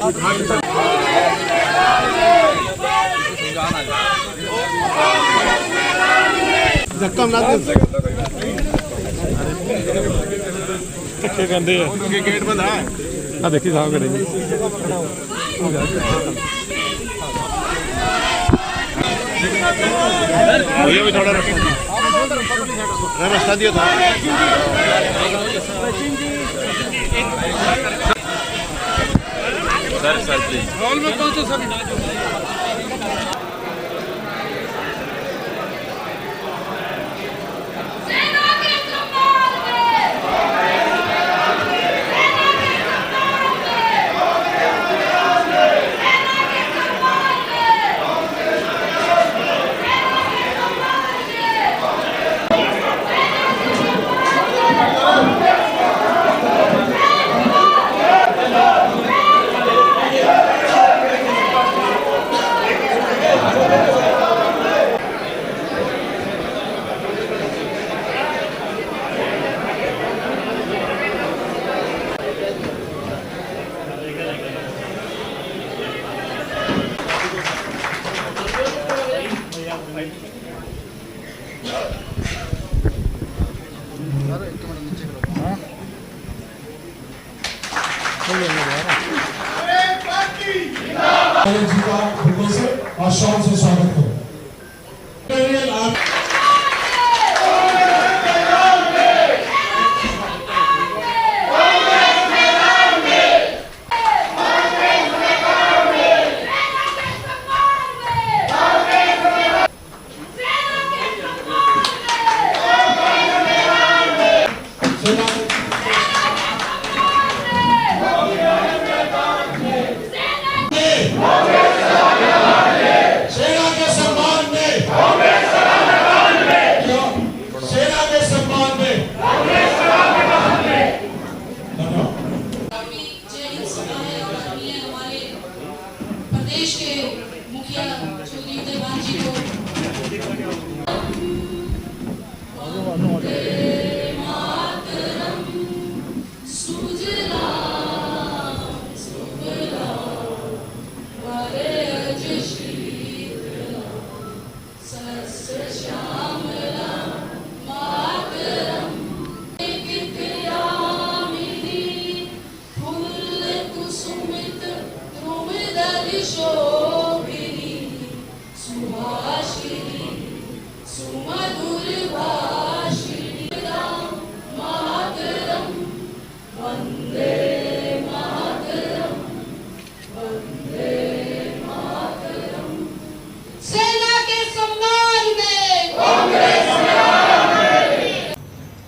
धक्का कहते हैं गेट बंद है। देखिए साहब करेंगे भैया भी थोड़ा रास्ता दिया था। सर प्लीज हॉल में पहुंचो सर। जी का हृदय से और शान से स्वागत करें। प्रदेश के मुखिया श्री देवान जी को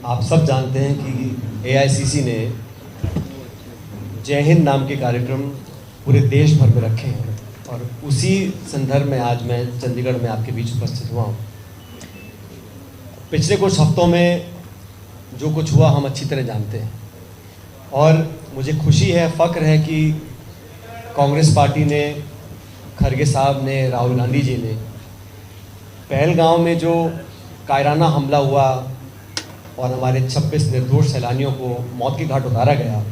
आप सब जानते हैं कि AICC ने जय हिंद नाम के कार्यक्रम पूरे देश भर में रखे हैं और उसी संदर्भ में आज मैं चंडीगढ़ में आपके बीच उपस्थित हुआ हूँ। पिछले कुछ हफ्तों में जो कुछ हुआ हम अच्छी तरह जानते हैं और मुझे खुशी है, फ़ख्र है कि कांग्रेस पार्टी ने, खरगे साहब ने, राहुल गांधी जी ने पहलगांव में जो कायराना हमला हुआ और हमारे 26 निर्दोष सैलानियों को मौत की घाट उतारा गया,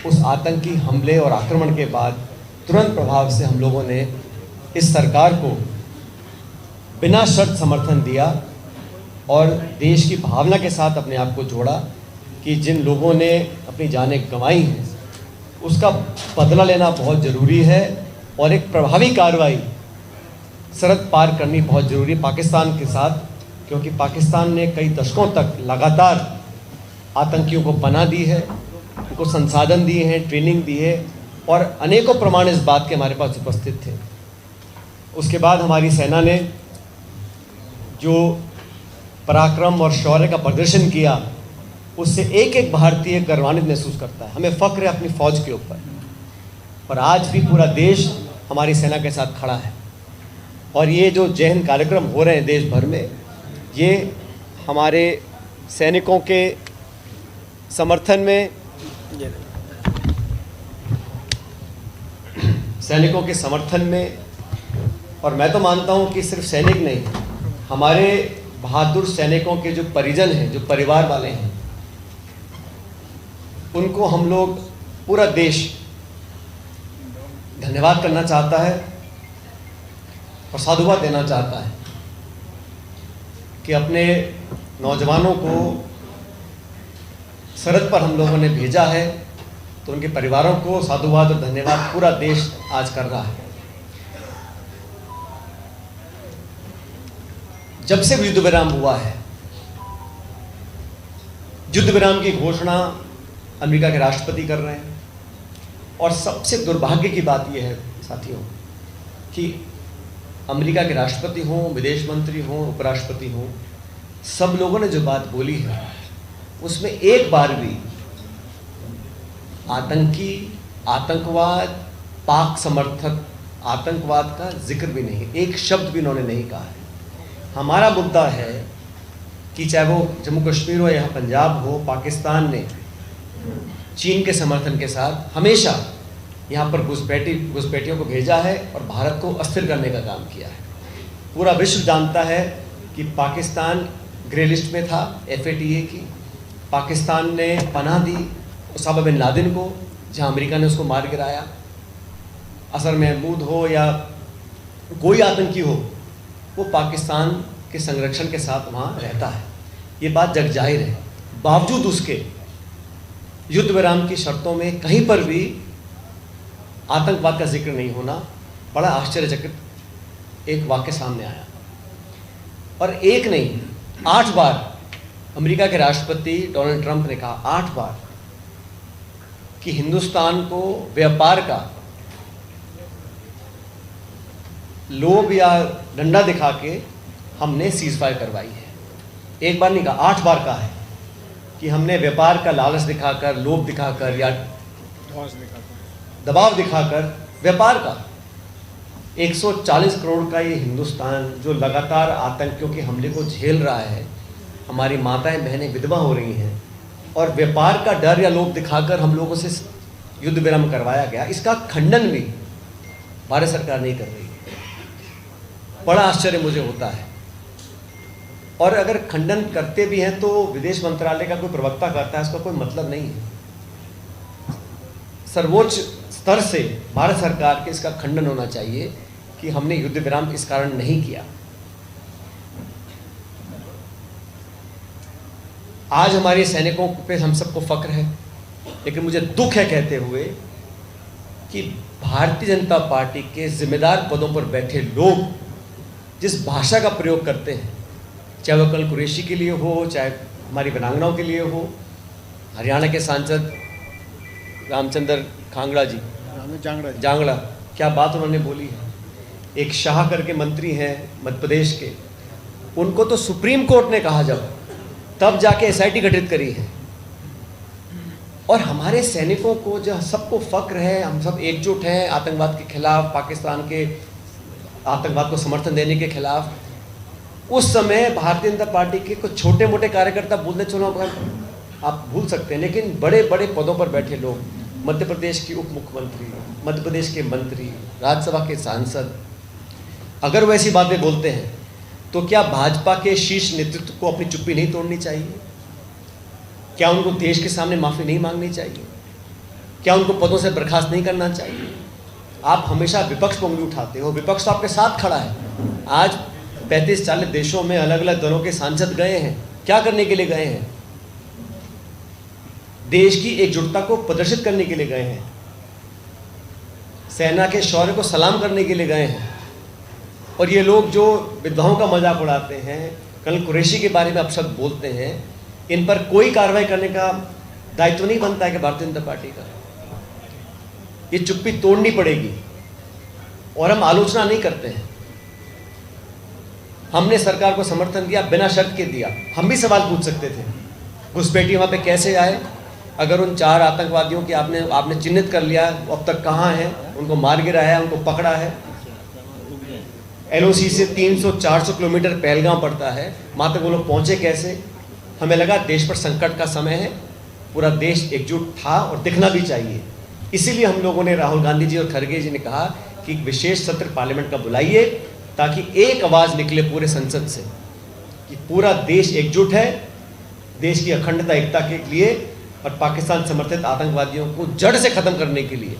उस आतंकी हमले और आक्रमण के बाद तुरंत प्रभाव से हम लोगों ने इस सरकार को बिना शर्त समर्थन दिया और देश की भावना के साथ अपने आप को जोड़ा कि जिन लोगों ने अपनी जानें गंवाई हैं उसका बदला लेना बहुत ज़रूरी है और एक प्रभावी कार्रवाई सरहद पार करनी बहुत ज़रूरी है पाकिस्तान के साथ, क्योंकि पाकिस्तान ने कई दशकों तक लगातार आतंकियों को पनाह दी है, उनको संसाधन दिए हैं, ट्रेनिंग दी है और अनेकों प्रमाण इस बात के हमारे पास उपस्थित थे। उसके बाद हमारी सेना ने जो पराक्रम और शौर्य का प्रदर्शन किया उससे एक एक भारतीय गर्वान्वित महसूस करता है। हमें फ़ख्र है अपनी फ़ौज के ऊपर और आज भी पूरा देश हमारी सेना के साथ खड़ा है और ये जो जय हिंद कार्यक्रम हो रहे हैं देश भर में, ये हमारे सैनिकों के समर्थन में और मैं तो मानता हूँ कि सिर्फ सैनिक नहीं, हमारे बहादुर सैनिकों के जो परिजन हैं, जो परिवार वाले हैं, उनको हम लोग पूरा देश धन्यवाद करना चाहता है और साधुवाद देना चाहता है कि अपने नौजवानों को सरहद पर हम लोगों ने भेजा है, तो उनके परिवारों को साधुवाद और धन्यवाद पूरा देश आज कर रहा है। जब से युद्ध विराम हुआ है, युद्ध विराम की घोषणा अमेरिका के राष्ट्रपति कर रहे हैं, और सबसे दुर्भाग्य की बात यह है साथियों कि अमेरिका के राष्ट्रपति हों, विदेश मंत्री हों, उपराष्ट्रपति हों, सब लोगों ने जो बात बोली है उसमें एक बार भी आतंकी, आतंकवाद, पाक समर्थक आतंकवाद का जिक्र भी नहीं, एक शब्द भी उन्होंने नहीं कहा है। हमारा मुद्दा है कि चाहे वो जम्मू कश्मीर हो या पंजाब हो, पाकिस्तान ने चीन के समर्थन के साथ हमेशा यहाँ पर घुसपैठियों को भेजा है और भारत को अस्थिर करने का काम किया है। पूरा विश्व जानता है कि पाकिस्तान ग्रे लिस्ट में था FATA की। पाकिस्तान ने पनाह दी उसामा बिन लादेन को, जहाँ अमेरिका ने उसको मार गिराया। असर महमूद हो या कोई आतंकी हो, वो पाकिस्तान के संरक्षण के साथ वहाँ रहता है, ये बात जग जाहिर है। बावजूद उसके युद्ध विराम की शर्तों में कहीं पर भी आतंकवाद का जिक्र नहीं होना बड़ा आश्चर्यचकित एक वाक्य सामने आया। और एक नहीं, 8 बार अमेरिका के राष्ट्रपति डोनाल्ड ट्रंप ने कहा, 8 बार, कि हिंदुस्तान को व्यापार का लोभ या डंडा दिखा के हमने सीजफायर करवाई है। एक बार नहीं कहा, 8 बार कहा है कि हमने व्यापार का लालच दिखाकर, लोभ दिखाकर या दबाव दिखाकर व्यापार का 140 करोड़ का ये हिंदुस्तान जो लगातार आतंकियों के हमले को झेल रहा है, हमारी माताएं बहनें विधवा हो रही हैं, और व्यापार का डर या लोभ दिखाकर हम लोगों से युद्ध विराम करवाया गया, इसका खंडन भी भारत सरकार नहीं कर रही है। बड़ा आश्चर्य मुझे होता है। और अगर खंडन करते भी हैं तो विदेश मंत्रालय का कोई प्रवक्ता करता है, इसका कोई मतलब नहीं है। सर्वोच्च स्तर से भारत सरकार के इसका खंडन होना चाहिए कि हमने युद्ध विराम इस कारण नहीं किया। आज हमारे सैनिकों पे हम सबको फक्र है, लेकिन मुझे दुख है कहते हुए कि भारतीय जनता पार्टी के जिम्मेदार पदों पर बैठे लोग जिस भाषा का प्रयोग करते हैं, चाहे वह कल कुरैशी के लिए हो, चाहे हमारी वीरांगनाओं के लिए हो। हरियाणा के सांसद रामचंद्र कांगड़ा जी, जांगड़ा, क्या बात उन्होंने बोली है। एक शाह करके मंत्री हैं मध्य प्रदेश के, उनको तो सुप्रीम कोर्ट ने कहा जब, तब जाके SIT गठित करी है। और हमारे सैनिकों को जो सबको फक्र है, हम सब एकजुट हैं आतंकवाद के खिलाफ, पाकिस्तान के आतंकवाद को समर्थन देने के खिलाफ। उस समय भारतीय जनता पार्टी के कुछ छोटे मोटे कार्यकर्ता बोलते, चलो आप भूल सकते हैं, लेकिन बड़े बड़े पदों पर बैठे लोग, मध्य प्रदेश के उप मुख्यमंत्री, मध्य प्रदेश के मंत्री, राज्यसभा के सांसद, अगर वो ऐसी बातें बोलते हैं तो क्या भाजपा के शीर्ष नेतृत्व को अपनी चुप्पी नहीं तोड़नी चाहिए? क्या उनको देश के सामने माफ़ी नहीं मांगनी चाहिए? क्या उनको पदों से बर्खास्त नहीं करना चाहिए? आप हमेशा विपक्ष पर उंगली उठाते हो, विपक्ष तो आपके साथ खड़ा है। आज 35-40 देशों में अलग अलग दलों के सांसद गए हैं, क्या करने के लिए गए हैं? देश की एकजुटता को प्रदर्शित करने के लिए गए हैं, सेना के शौर्य को सलाम करने के लिए गए हैं। और ये लोग जो विधवाओं का मजाक उड़ाते हैं, कल कुरैशी के बारे में अपशब्द बोलते हैं, इन पर कोई कार्रवाई करने का दायित्व नहीं बनता है कि भारतीय जनता पार्टी का। ये चुप्पी तोड़नी पड़ेगी। और हम आलोचना नहीं करते हैं, हमने सरकार को समर्थन दिया, बिना शर्त के दिया। हम भी सवाल पूछ सकते थे, घुसपैठी वहाँ पे कैसे आए? अगर उन 4 आतंकवादियों की आपने चिन्हित कर लिया, अब तक कहाँ हैं? उनको मार गिराया है, उनको पकड़ा है। LOC से 300-400 किलोमीटर पहलगाम पड़ता है, वहाँ तक वो लोग पहुँचे कैसे? हमें लगा देश पर संकट का समय है, पूरा देश एकजुट था और दिखना भी चाहिए। इसीलिए हम लोगों ने, राहुल गांधी जी और खड़गे जी ने कहा कि विशेष सत्र पार्लियामेंट का बुलाइए, ताकि एक आवाज़ निकले पूरे संसद से कि पूरा देश एकजुट है देश की अखंडता एकता के लिए और पाकिस्तान समर्थित आतंकवादियों को जड़ से ख़त्म करने के लिए।